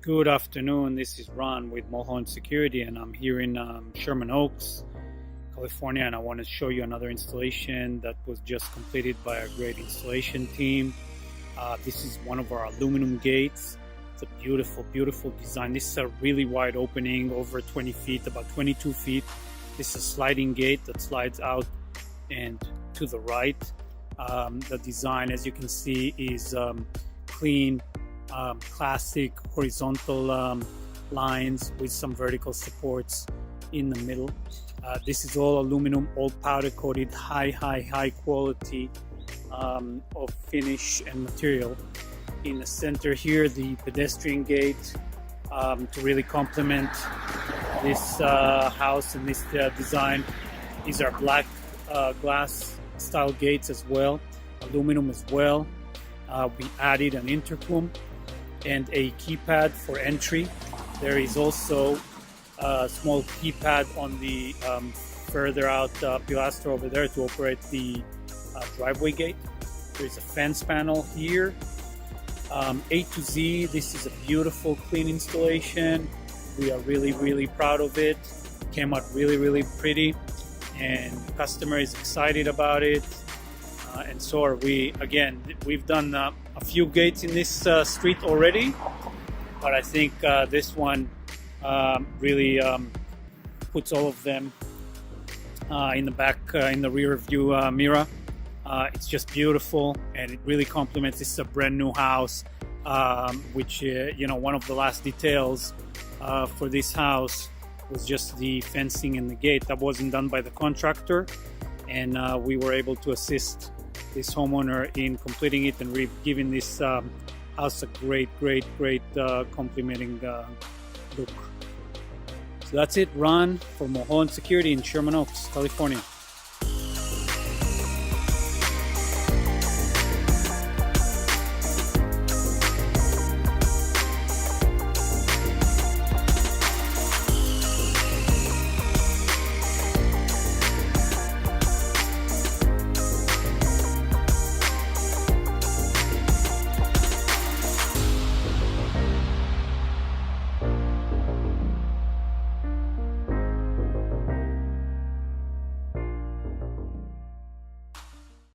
Good afternoon. This is Ron with Mulholland Security, and I'm here in Sherman Oaks, California, and I want to show you another installation that was just completed by a great installation team. This is one of our aluminum gates. It's a beautiful, beautiful design. This is a really wide opening, over 20 feet, about 22 feet. This is a sliding gate that slides out and to the right. The design, as you can see, is clean, classic horizontal lines with some vertical supports in the middle. This is all aluminum, all powder coated, high quality of finish and material. In the center here, the pedestrian gate to really complement this house and this design. These are black glass style gates as well, aluminum as well. We added an intercom and a keypad for entry. There is also a small keypad on the further out pilaster over there to operate the driveway gate. There is a fence panel here. A to Z, this is a beautiful, clean installation. We are really proud of it. Came out really pretty, and the customer is excited about it. And so are we. Again, we've done a few gates in this street already, but I think this one really puts all of them in the back, in the rear view mirror. It's just beautiful, and it really complements. This is a brand new house, which one of the last details for this house was just the fencing and the gate. That wasn't done by the contractor, and we were able to assist this homeowner in completing it, and we've given this house a great complementing look. So that's it. Ron for Mulholland Security in Sherman Oaks, California.